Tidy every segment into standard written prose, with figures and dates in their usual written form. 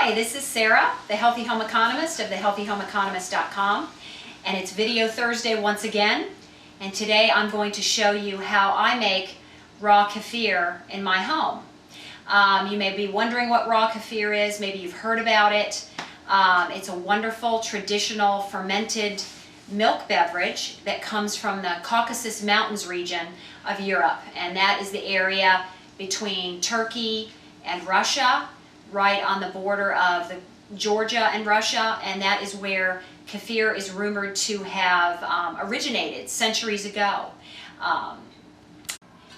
Hi, this is Sarah, the Healthy Home Economist of thehealthyhomeeconomist.com, and it's Video Thursday once again. And today I'm going to show you how I make raw kefir in my home. You may be wondering what raw kefir is. Maybe you've heard about it. It's a wonderful traditional fermented milk beverage that comes from the Caucasus Mountains region of Europe, and that is the area between Turkey and Russia, right on the border of Georgia and Russia, and that is where kefir is rumored to have originated centuries ago.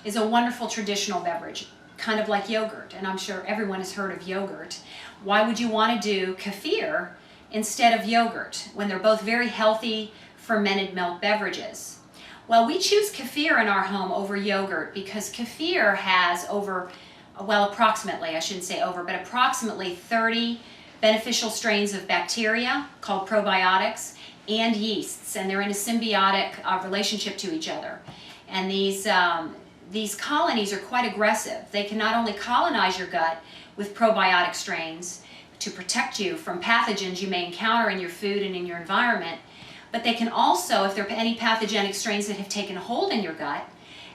It's a wonderful traditional beverage, kind of like yogurt, and I'm sure everyone has heard of yogurt. Why would you want to do kefir instead of yogurt when they're both very healthy fermented milk beverages? Well, we choose kefir in our home over yogurt because kefir has approximately 30 beneficial strains of bacteria called probiotics and yeasts, and they're in a symbiotic relationship to each other. And these colonies are quite aggressive. They can not only colonize your gut with probiotic strains to protect you from pathogens you may encounter in your food and in your environment, but they can also, if there are any pathogenic strains that have taken hold in your gut,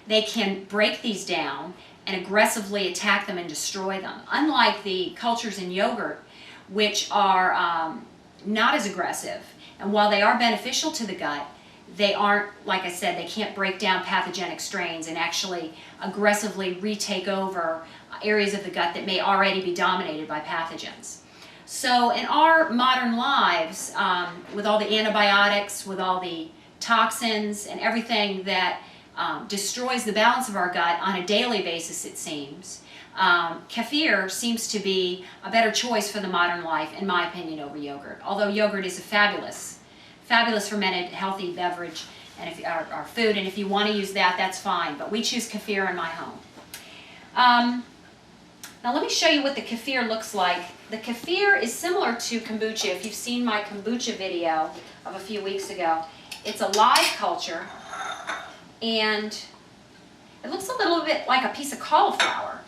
they can break these down and aggressively attack them and destroy them. Unlike the cultures in yogurt, which are not as aggressive, and while they are beneficial to the gut, they aren't, like I said, they can't break down pathogenic strains and actually aggressively retake over areas of the gut that may already be dominated by pathogens. So in our modern lives, with all the antibiotics, with all the toxins and everything that destroys the balance of our gut on a daily basis, it seems, kefir seems to be a better choice for the modern life, in my opinion, over yogurt. Although yogurt is a fabulous fermented healthy beverage and our food, and if you want to use that, that's fine. But we choose kefir in my home. Now let me show you what the kefir looks like. The kefir is similar to kombucha. If you've seen my kombucha video of a few weeks ago, it's a live culture, and it looks a little bit like a piece of cauliflower.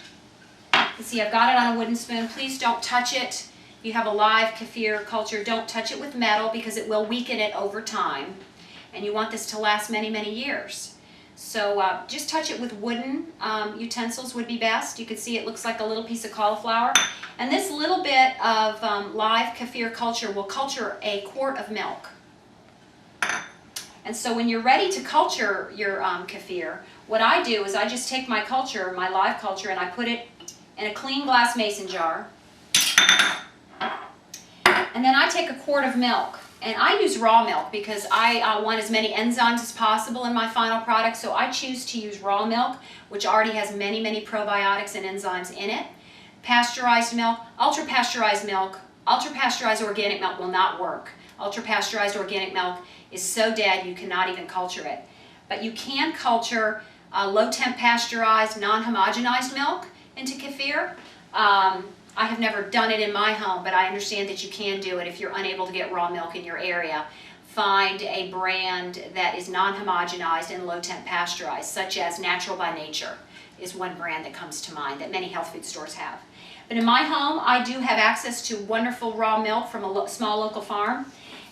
You can see I've got it on a wooden spoon. Please don't touch it. If you have a live kefir culture, don't touch it with metal because it will weaken it over time. And you want this to last many, many years. So just touch it with wooden utensils would be best. You can see it looks like a little piece of cauliflower. And this little bit of live kefir culture will culture a quart of milk. And so when you're ready to culture your kefir, what I do is I just take my culture, my live culture, and I put it in a clean glass mason jar. And then I take a quart of milk. And I use raw milk because I want as many enzymes as possible in my final product, so I choose to use raw milk, which already has many, many probiotics and enzymes in it. Pasteurized milk, ultra-pasteurized organic milk will not work. Ultra-pasteurized organic milk is so dead you cannot even culture it. But you can culture low-temp pasteurized, non-homogenized milk into kefir. I have never done it in my home, but I understand that you can do it if you're unable to get raw milk in your area. Find a brand that is non-homogenized and low-temp pasteurized, such as Natural by Nature is one brand that comes to mind that many health food stores have. But in my home, I do have access to wonderful raw milk from a small local farm,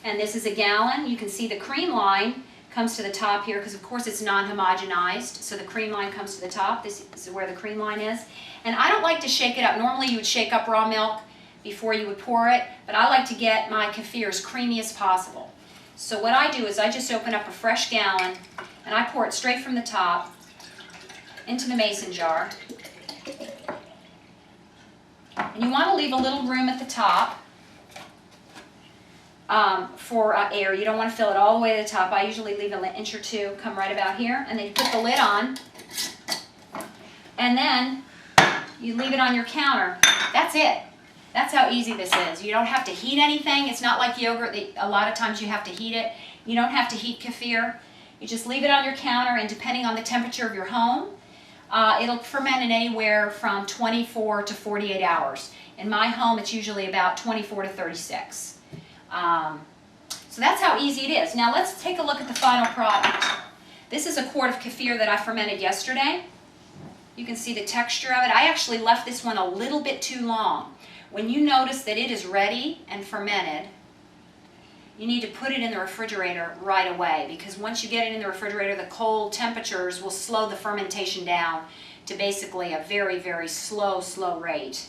and this is a gallon. You can see the cream line comes to the top here because of course it's non-homogenized, so the cream line comes to the top. This is where the cream line is. And I don't like to shake it up. Normally you would shake up raw milk before you would pour it, but I like to get my kefir as creamy as possible. So what I do is I just open up a fresh gallon and I pour it straight from the top into the mason jar. And you want to leave a little room at the top for air. You don't want to fill it all the way to the top. I usually leave an inch or two, come right about here, and then you put the lid on, and then you leave it on your counter. That's it. That's how easy this is. You don't have to heat anything. It's not like yogurt that a lot of times you have to heat it. You don't have to heat kefir. You just leave it on your counter, and depending on the temperature of your home, it'll ferment in anywhere from 24 to 48 hours. In my home, it's usually about 24 to 36. So that's how easy it is. Now let's take a look at the final product. This is a quart of kefir that I fermented yesterday. You can see the texture of it. I actually left this one a little bit too long. When you notice that it is ready and fermented, you need to put it in the refrigerator right away, because once you get it in the refrigerator, the cold temperatures will slow the fermentation down to basically a very, very slow rate.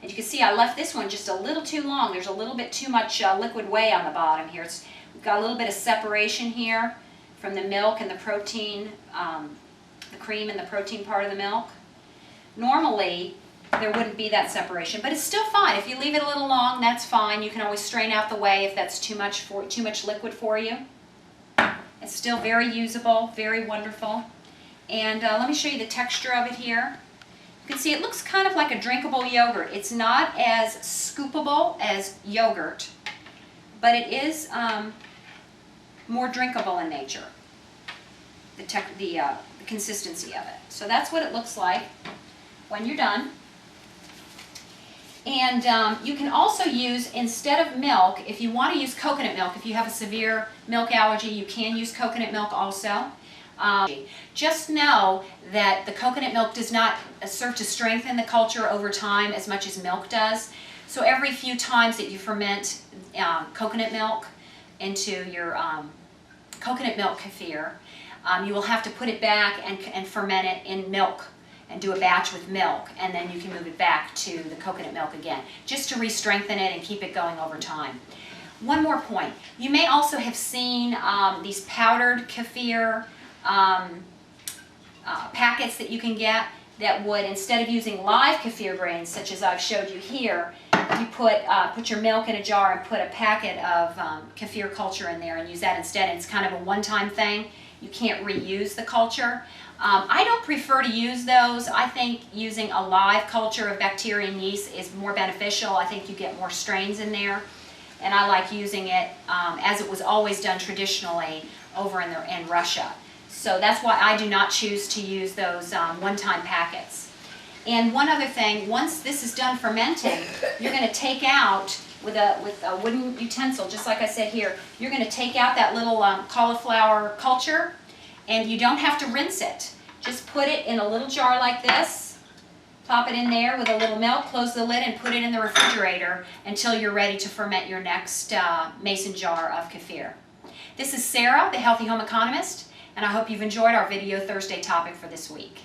And you can see I left this one just a little too long. There's a little bit too much liquid whey on the bottom here. We've got a little bit of separation here from the milk and the protein, the cream and the protein part of the milk. Normally, there wouldn't be that separation, but it's still fine. If you leave it a little long, that's fine. You can always strain out the whey if that's too much liquid for you. It's still very usable, very wonderful. And let me show you the texture of it here. You can see it looks kind of like a drinkable yogurt. It's not as scoopable as yogurt, but it is more drinkable in nature, the consistency of it. So that's what it looks like when you're done. And you can also use, instead of milk, if you want to use coconut milk, if you have a severe milk allergy, you can use coconut milk also. Just know that the coconut milk does not serve to strengthen the culture over time as much as milk does. So every few times that you ferment coconut milk into your coconut milk kefir, you will have to put it back and ferment it in milk and do a batch with milk, and then you can move it back to the coconut milk again, just to re-strengthen it and keep it going over time. One more point. You may also have seen these powdered kefir packets that you can get that would, instead of using live kefir grains, such as I've showed you here, you put your milk in a jar and put a packet of kefir culture in there and use that instead. And it's kind of a one-time thing. You can't reuse the culture. I don't prefer to use those. I think using a live culture of bacteria and yeast is more beneficial. I think you get more strains in there. And I like using it as it was always done traditionally over in Russia. So that's why I do not choose to use those one-time packets. And one other thing, once this is done fermenting, you're going to take out, with a wooden utensil, just like I said here, you're going to take out that little cauliflower culture, and you don't have to rinse it. Just put it in a little jar like this, pop it in there with a little milk, close the lid, and put it in the refrigerator until you're ready to ferment your next mason jar of kefir. This is Sarah, the Healthy Home Economist, and I hope you've enjoyed our Video Thursday topic for this week.